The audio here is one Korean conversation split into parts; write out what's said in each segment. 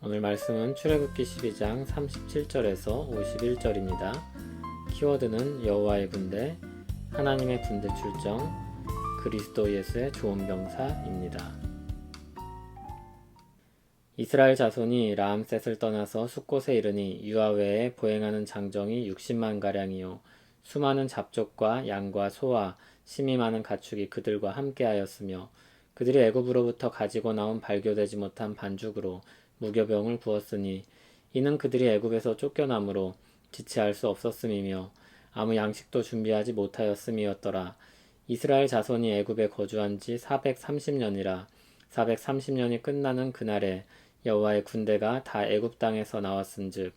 오늘 말씀은 출애굽기 12장 37절에서 51절입니다. 키워드는 여호와의 군대, 하나님의 군대 출정, 그리스도 예수의 조언병사입니다. 이스라엘 자손이 라암셋을 떠나서 숫곳에 이르니 유아외에 보행하는 장정이 60만 가량이요 수많은 잡족과 양과 소와 심이 많은 가축이 그들과 함께하였으며 그들이 애굽으로부터 가지고 나온 발교되지 못한 반죽으로 무교병을 부었으니 이는 그들이 애굽에서 쫓겨남으로 지체할 수 없었음이며 아무 양식도 준비하지 못하였음이었더라. 이스라엘 자손이 애굽에 거주한 지 430년이라 430년이 끝나는 그날에 여호와의 군대가 다 애굽 땅에서 나왔은즉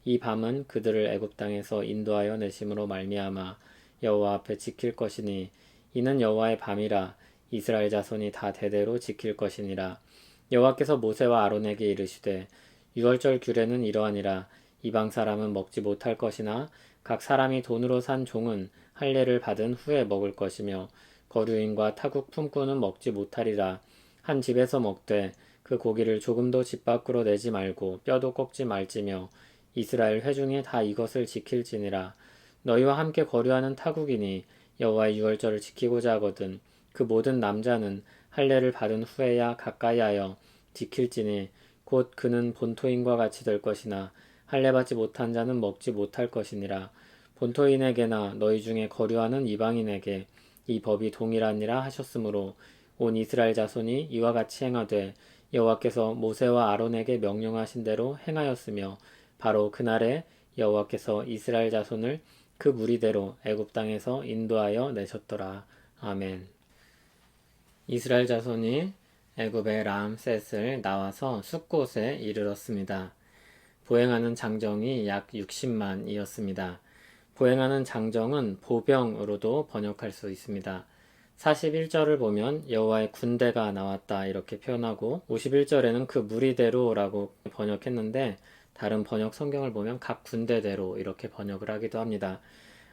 이 밤은 그들을 애굽 땅에서 인도하여 내심으로 말미암아 여호와 앞에 지킬 것이니 이는 여호와의 밤이라 이스라엘 자손이 다 대대로 지킬 것이니라. 여호와께서 모세와 아론에게 이르시되 유월절 규례는 이러하니라. 이방 사람은 먹지 못할 것이나 각 사람이 돈으로 산 종은 할례를 받은 후에 먹을 것이며 거류인과 타국 품꾼은 먹지 못하리라. 한 집에서 먹되 그 고기를 조금도 집 밖으로 내지 말고 뼈도 꺾지 말지며 이스라엘 회중이 다 이것을 지킬지니라. 너희와 함께 거류하는 타국인이 여호와의 유월절을 지키고자 하거든 그 모든 남자는 할례를 받은 후에야 가까이하여 지킬지니 곧 그는 본토인과 같이 될 것이나 할례 받지 못한 자는 먹지 못할 것이니라. 본토인에게나 너희 중에 거류하는 이방인에게 이 법이 동일하니라 하셨으므로 온 이스라엘 자손이 이와 같이 행하되 여호와께서 모세와 아론에게 명령하신 대로 행하였으며 바로 그날에 여호와께서 이스라엘 자손을 그 무리대로 애굽 땅에서 인도하여 내셨더라. 아멘. 이스라엘 자손이 애굽의 라암셋을 나와서 숫곳에 이르렀습니다. 보행하는 장정이 약 60만이었습니다. 보행하는 장정은 보병으로도 번역할 수 있습니다. 41절을 보면 여호와의 군대가 나왔다 이렇게 표현하고 51절에는 그 무리대로라고 번역했는데 다른 번역 성경을 보면 각 군대대로 이렇게 번역을 하기도 합니다.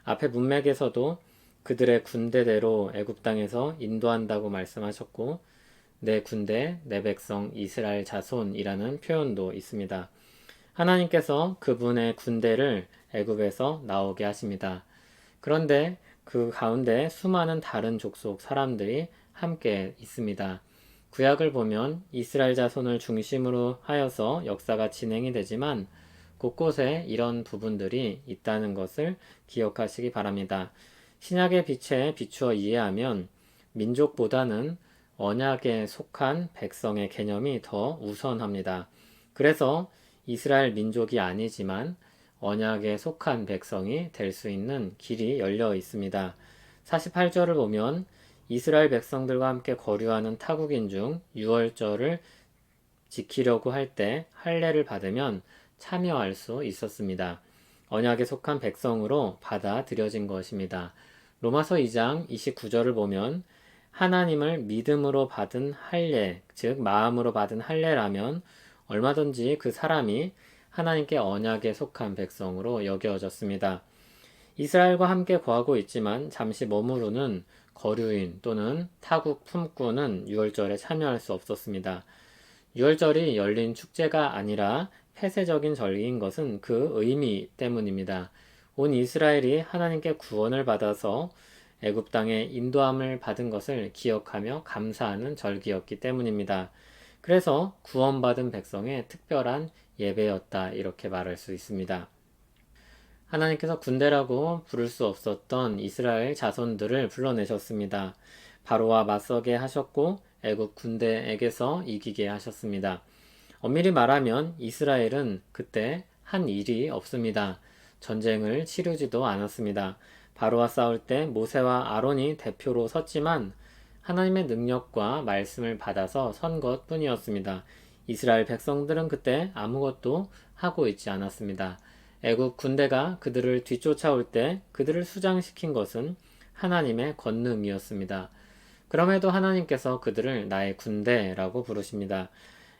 앞에 문맥에서도 그들의 군대대로 애굽 땅에서 인도한다고 말씀하셨고 내 군대, 내 백성, 이스라엘 자손이라는 표현도 있습니다. 하나님께서 그분의 군대를 애굽에서 나오게 하십니다. 그런데 그 가운데 수많은 다른 족속 사람들이 함께 있습니다. 구약을 보면 이스라엘 자손을 중심으로 하여서 역사가 진행이 되지만 곳곳에 이런 부분들이 있다는 것을 기억하시기 바랍니다. 신약의 빛에 비추어 이해하면 민족보다는 언약에 속한 백성의 개념이 더 우선합니다. 그래서 이스라엘 민족이 아니지만 언약에 속한 백성이 될 수 있는 길이 열려 있습니다. 48절을 보면 이스라엘 백성들과 함께 거류하는 타국인 중 유월절을 지키려고 할 때 할례를 받으면 참여할 수 있었습니다. 언약에 속한 백성으로 받아들여진 것입니다. 로마서 2장 29절을 보면 하나님을 믿음으로 받은 할례, 즉 마음으로 받은 할례라면 얼마든지 그 사람이 하나님께 언약에 속한 백성으로 여겨졌습니다. 이스라엘과 함께 거하고 있지만 잠시 머무르는 거류인 또는 타국 품꾼은 유월절에 참여할 수 없었습니다. 유월절이 열린 축제가 아니라 폐쇄적인 절기인 것은 그 의미 때문입니다. 온 이스라엘이 하나님께 구원을 받아서 애굽 땅에 인도함을 받은 것을 기억하며 감사하는 절기였기 때문입니다. 그래서 구원받은 백성의 특별한 예배였다 이렇게 말할 수 있습니다. 하나님께서 군대라고 부를 수 없었던 이스라엘 자손들을 불러내셨습니다. 바로와 맞서게 하셨고 애굽 군대에게서 이기게 하셨습니다. 엄밀히 말하면 이스라엘은 그때 한 일이 없습니다. 전쟁을 치르지도 않았습니다. 바로와 싸울 때 모세와 아론이 대표로 섰지만 하나님의 능력과 말씀을 받아서 선 것뿐이었습니다. 이스라엘 백성들은 그때 아무것도 하고 있지 않았습니다. 애굽 군대가 그들을 뒤쫓아올 때 그들을 수장시킨 것은 하나님의 권능이었습니다. 그럼에도 하나님께서 그들을 나의 군대라고 부르십니다.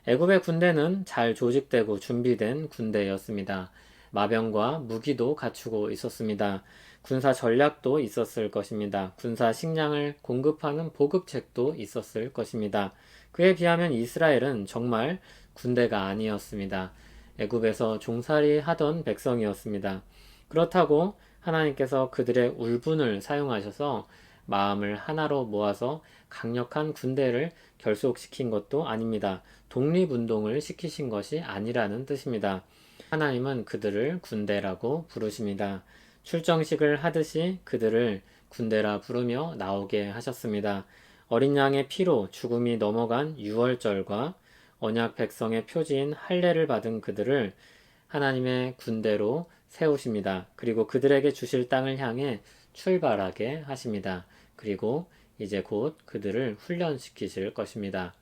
애굽의 군대는 잘 조직되고 준비된 군대였습니다. 마병과 무기도 갖추고 있었습니다. 군사 전략도 있었을 것입니다. 군사 식량을 공급하는 보급책도 있었을 것입니다. 그에 비하면 이스라엘은 정말 군대가 아니었습니다. 애굽에서 종살이 하던 백성이었습니다. 그렇다고 하나님께서 그들의 울분을 사용하셔서 마음을 하나로 모아서 강력한 군대를 결속시킨 것도 아닙니다. 독립운동을 시키신 것이 아니라는 뜻입니다. 하나님은 그들을 군대라고 부르십니다. 출정식을 하듯이 그들을 군대라 부르며 나오게 하셨습니다. 어린 양의 피로 죽음이 넘어간 유월절과 언약 백성의 표지인 할례를 받은 그들을 하나님의 군대로 세우십니다. 그리고 그들에게 주실 땅을 향해 출발하게 하십니다. 그리고 이제 곧 그들을 훈련시키실 것입니다.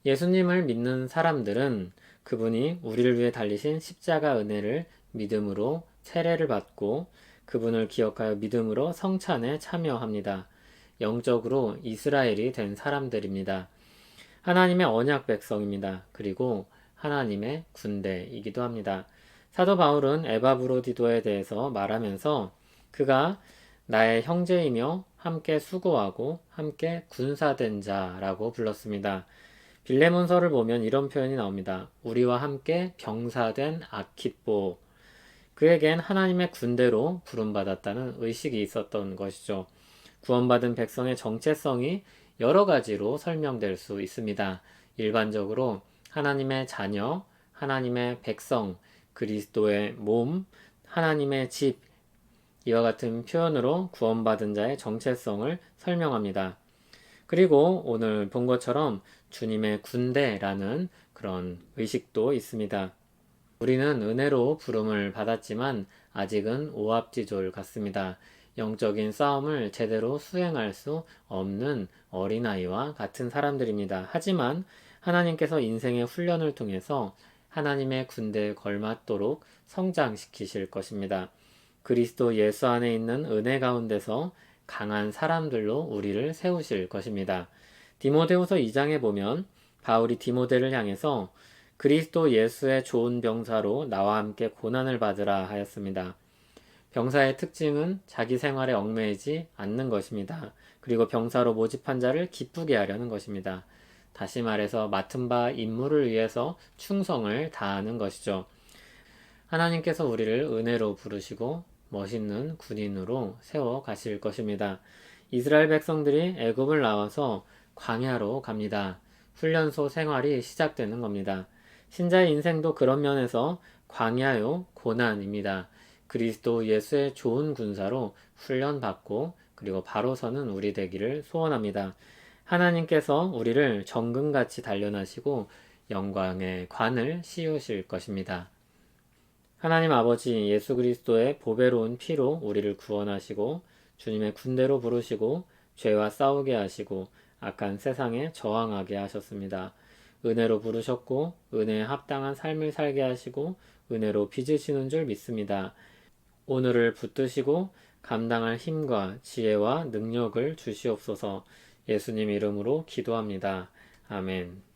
예수님을 믿는 사람들은 그분이 우리를 위해 달리신 십자가 은혜를 믿음으로 세례를 받고 그분을 기억하여 믿음으로 성찬에 참여합니다. 영적으로 이스라엘이 된 사람들입니다. 하나님의 언약 백성입니다. 그리고 하나님의 군대이기도 합니다. 사도 바울은 에바브로디도에 대해서 말하면서 그가 나의 형제이며 함께 수고하고 함께 군사된 자라고 불렀습니다. 빌레몬서를 보면 이런 표현이 나옵니다. 우리와 함께 병사된 아키뽀. 그에겐 하나님의 군대로 부름받았다는 의식이 있었던 것이죠. 구원받은 백성의 정체성이 여러 가지로 설명될 수 있습니다. 일반적으로 하나님의 자녀, 하나님의 백성, 그리스도의 몸, 하나님의 집, 이와 같은 표현으로 구원받은 자의 정체성을 설명합니다. 그리고 오늘 본 것처럼 주님의 군대라는 그런 의식도 있습니다. 우리는 은혜로 부름을 받았지만 아직은 오합지졸 같습니다. 영적인 싸움을 제대로 수행할 수 없는 어린아이와 같은 사람들입니다. 하지만 하나님께서 인생의 훈련을 통해서 하나님의 군대에 걸맞도록 성장시키실 것입니다. 그리스도 예수 안에 있는 은혜 가운데서 강한 사람들로 우리를 세우실 것입니다. 디모데후서 2장에 보면 바울이 디모데를 향해서 그리스도 예수의 좋은 병사로 나와 함께 고난을 받으라 하였습니다. 병사의 특징은 자기 생활에 얽매이지 않는 것입니다. 그리고 병사로 모집한 자를 기쁘게 하려는 것입니다. 다시 말해서 맡은 바 임무를 위해서 충성을 다하는 것이죠. 하나님께서 우리를 은혜로 부르시고 멋있는 군인으로 세워 가실 것입니다. 이스라엘 백성들이 애굽을 나와서 광야로 갑니다. 훈련소 생활이 시작되는 겁니다. 신자의 인생도 그런 면에서 광야요 고난입니다. 그리스도 예수의 좋은 군사로 훈련받고 그리고 바로 서는 우리 되기를 소원합니다. 하나님께서 우리를 정금같이 단련하시고 영광의 관을 씌우실 것입니다. 하나님 아버지 예수 그리스도의 보배로운 피로 우리를 구원하시고 주님의 군대로 부르시고 죄와 싸우게 하시고 악한 세상에 저항하게 하셨습니다. 은혜로 부르셨고 은혜에 합당한 삶을 살게 하시고 은혜로 빚으시는 줄 믿습니다. 오늘을 붙드시고 감당할 힘과 지혜와 능력을 주시옵소서. 예수님 이름으로 기도합니다. 아멘.